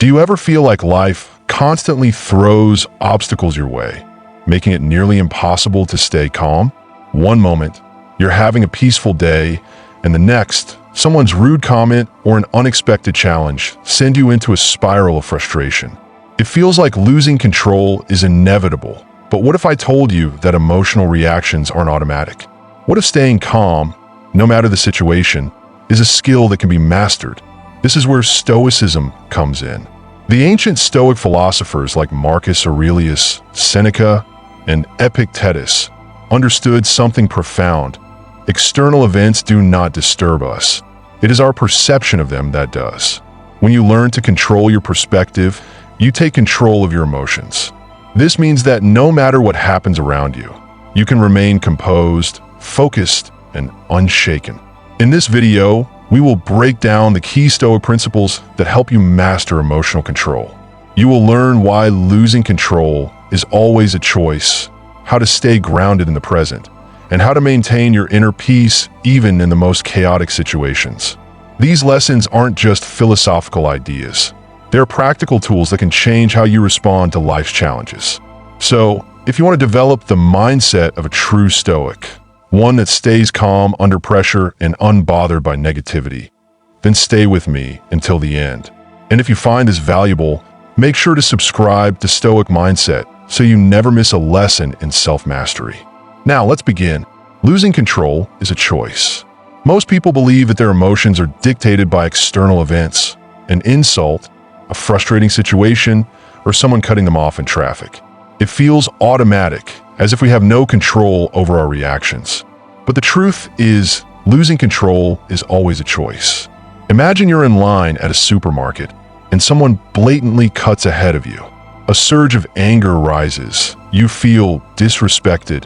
you ever feel like life constantly throws obstacles your way, making it nearly impossible to stay calm? One moment, you're having a peaceful day, and the next, someone's rude comment or an unexpected challenge send you into a spiral of frustration. It feels like losing control is inevitable, but what if I told you that emotional reactions aren't automatic? What if staying calm, no matter the situation, is a skill that can be mastered? This is where Stoicism comes in. The ancient Stoic philosophers like Marcus Aurelius, Seneca, and Epictetus understood something profound. External events do not disturb us. It is our perception of them that does. When you learn to control your perspective, you take control of your emotions. This means that no matter what happens around you, you can remain composed, focused, and unshaken. In this video, we will break down the key Stoic principles that help you master emotional control. You will learn why losing control is always a choice, how to stay grounded in the present, and how to maintain your inner peace even in the most chaotic situations. These lessons aren't just philosophical ideas. They're practical tools that can change how you respond to life's challenges. So, if you want to develop the mindset of a true Stoic, one that stays calm under pressure and unbothered by negativity, then stay with me until the end. And if you find this valuable, make sure to subscribe to Stoic Mindset so you never miss a lesson in self-mastery. Now, let's begin. Losing control is a choice. Most people believe that their emotions are dictated by external events, an insult, a frustrating situation, or someone cutting them off in traffic. It feels automatic, as if we have no control over our reactions. But the truth is, losing control is always a choice. Imagine you're in line at a supermarket, and someone blatantly cuts ahead of you. A surge of anger rises. You feel disrespected,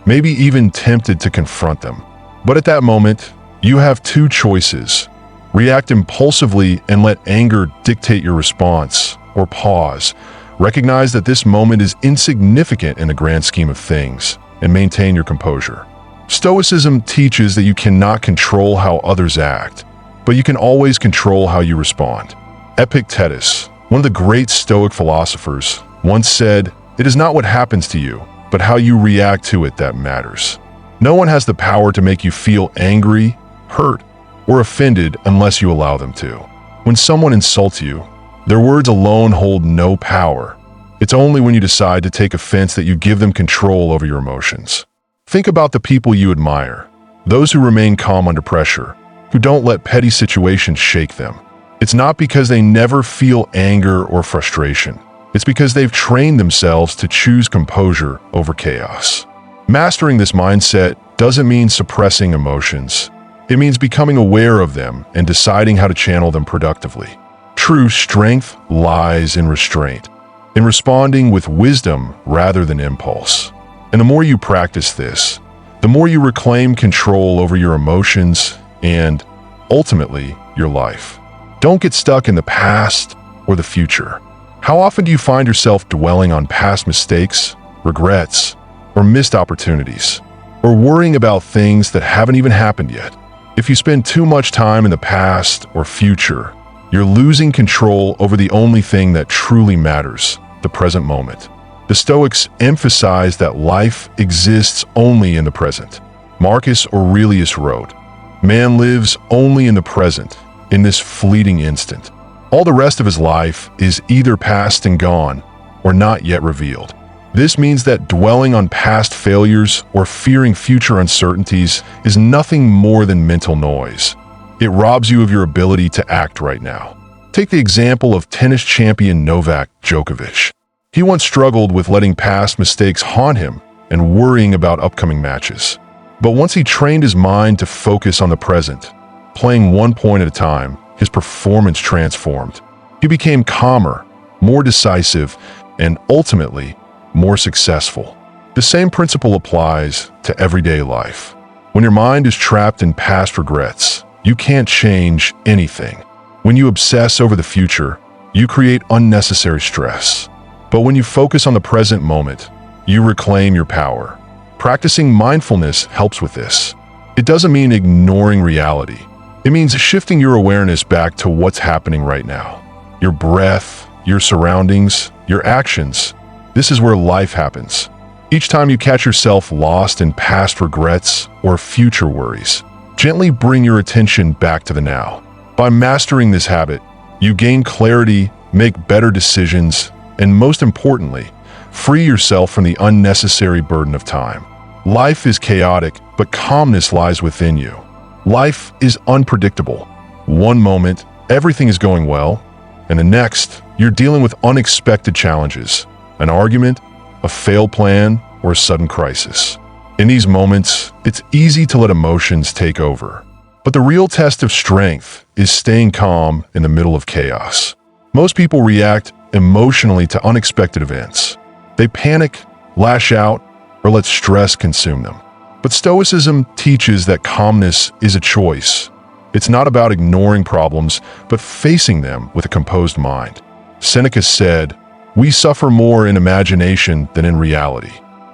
maybe even tempted to confront them. But at that moment, you have two choices. React impulsively and let anger dictate your response, or pause. Recognize that this moment is insignificant in the grand scheme of things, and maintain your composure. Stoicism teaches that you cannot control how others act, but you can always control how you respond. Epictetus, one of the great Stoic philosophers, once said, "It is not what happens to you, but how you react to it that matters." No one has the power to make you feel angry, hurt, or offended unless you allow them to. When someone insults you, their words alone hold no power. It's only when you decide to take offense that you give them control over your emotions. Think about the people you admire, those who remain calm under pressure, who don't let petty situations shake them. It's not because they never feel anger or frustration. It's because they've trained themselves to choose composure over chaos. Mastering this mindset doesn't mean suppressing emotions. It means becoming aware of them and deciding how to channel them productively. True strength lies in restraint, in responding with wisdom rather than impulse. And the more you practice this, the more you reclaim control over your emotions and, ultimately, your life. Don't get stuck in the past or the future. How often do you find yourself dwelling on past mistakes, regrets, or missed opportunities, or worrying about things that haven't even happened yet? If you spend too much time in the past or future, you're losing control over the only thing that truly matters, the present moment. The Stoics emphasize that life exists only in the present. Marcus Aurelius wrote, "Man lives only in the present, in this fleeting instant. All the rest of his life is either past and gone, or not yet revealed." This means that dwelling on past failures or fearing future uncertainties is nothing more than mental noise. It robs you of your ability to act right now. Take the example of tennis champion Novak Djokovic. He once struggled with letting past mistakes haunt him and worrying about upcoming matches. But once he trained his mind to focus on the present, playing one point at a time, his performance transformed. He became calmer, more decisive, and ultimately, more successful. The same principle applies to everyday life. When your mind is trapped in past regrets, you can't change anything. When you obsess over the future, you create unnecessary stress. But when you focus on the present moment, you reclaim your power. Practicing mindfulness helps with this. It doesn't mean ignoring reality. It means shifting your awareness back to what's happening right now. your breath, your surroundings, your actions. This is where life happens. Each time you catch yourself lost in past regrets or future worries, gently bring your attention back to the now. By mastering this habit, you gain clarity, make better decisions, and most importantly, free yourself from the unnecessary burden of time. Life is chaotic, but calmness lies within you. Life is unpredictable. One moment, everything is going well, and the next, you're dealing with unexpected challenges, an argument, a failed plan, or a sudden crisis. In these moments, it's easy to let emotions take over. But the real test of strength is staying calm in the middle of chaos. Most people react emotionally to unexpected events. They panic, lash out, or let stress consume them. But Stoicism teaches that calmness is a choice. It's not about ignoring problems, but facing them with a composed mind. Seneca said, "We suffer more in imagination than in reality."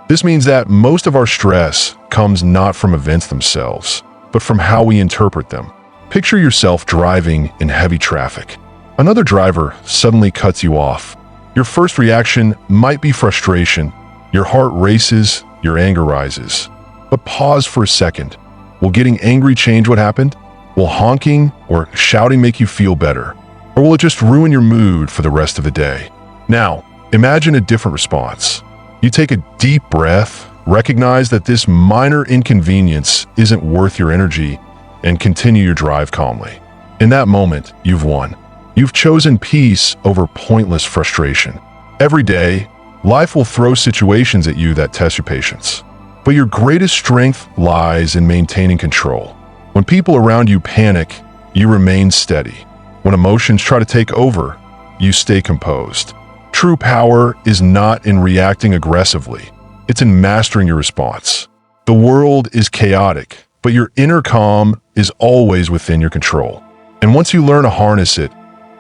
This means that most of our stress comes not from events themselves, but from how we interpret them. Picture yourself driving in heavy traffic. Another driver suddenly cuts you off. Your first reaction might be frustration. Your heart races, your anger rises. But pause for a second. Will getting angry change what happened? Will honking or shouting make you feel better? Or will it just ruin your mood for the rest of the day? Now, imagine a different response. You take a deep breath, recognize that this minor inconvenience isn't worth your energy, and continue your drive calmly. In that moment, you've won. You've chosen peace over pointless frustration. Every day, life will throw situations at you that test your patience. But your greatest strength lies in maintaining control. When people around you panic, you remain steady. When emotions try to take over, you stay composed. True power is not in reacting aggressively. It's in mastering your response. The world is chaotic, but your inner calm is always within your control. And once you learn to harness it,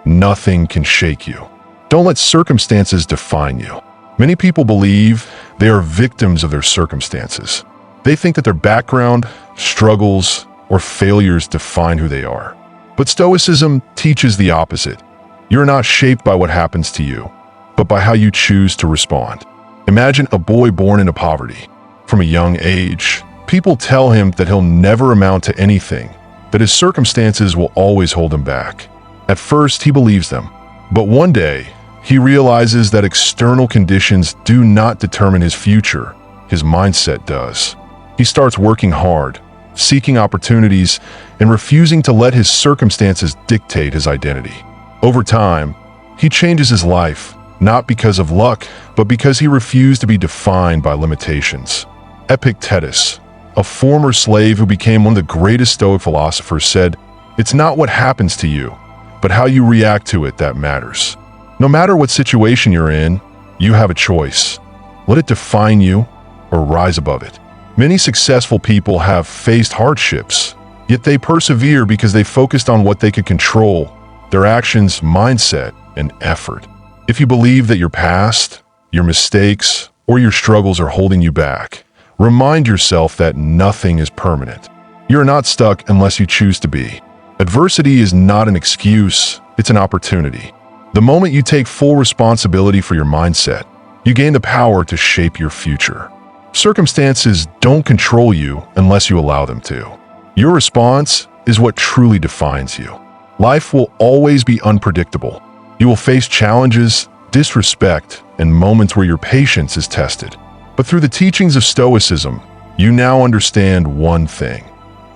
nothing can shake you. Don't let circumstances define you. Many people believe they are victims of their circumstances. They think that their background, struggles, or failures define who they are. But Stoicism teaches the opposite. You're not shaped by what happens to you, but by how you choose to respond. Imagine a boy born into poverty. From a young age, people tell him that he'll never amount to anything, that his circumstances will always hold him back. At first, he believes them, but one day, he realizes that external conditions do not determine his future. His mindset does. He starts working hard, seeking opportunities, and refusing to let his circumstances dictate his identity. Over time, he changes his life, not because of luck, but because he refused to be defined by limitations. Epictetus, a former slave who became one of the greatest Stoic philosophers, said, "It's not what happens to you, but how you react to it that matters." No matter what situation you're in, you have a choice. Let it define you or rise above it. Many successful people have faced hardships, yet they persevere because they focused on what they could control, their actions, mindset, and effort. If you believe that your past, your mistakes, or your struggles are holding you back, remind yourself that nothing is permanent. You're not stuck unless you choose to be. Adversity is not an excuse, it's an opportunity. The moment you take full responsibility for your mindset, you gain the power to shape your future. Circumstances don't control you unless you allow them to. Your response is what truly defines you. Life will always be unpredictable. You will face challenges, disrespect, and moments where your patience is tested. But through the teachings of Stoicism, you now understand one thing.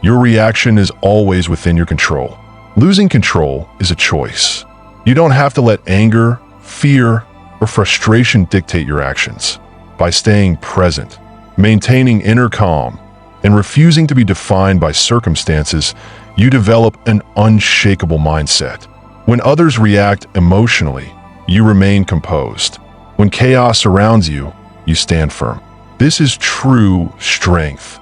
Your reaction is always within your control. Losing control is a choice. You don't have to let anger, fear, or frustration dictate your actions. By staying present, maintaining inner calm, and refusing to be defined by circumstances, you develop an unshakable mindset. When others react emotionally, you remain composed. When chaos surrounds you, you stand firm. This is true strength,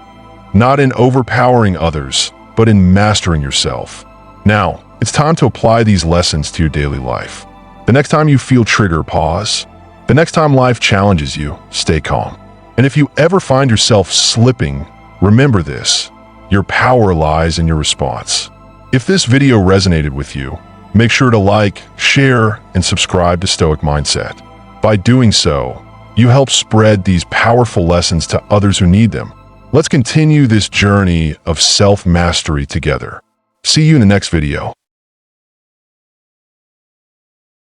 not in overpowering others, but in mastering yourself. Now, it's time to apply these lessons to your daily life. The next time you feel triggered, pause. The next time life challenges you, stay calm. And if you ever find yourself slipping, remember this: your power lies in your response. If this video resonated with you, Make sure to like, share, and subscribe to Stoic Mindset. By doing so, you help spread these powerful lessons to others who need them. Let's continue this journey of self-mastery together. See you in the next video.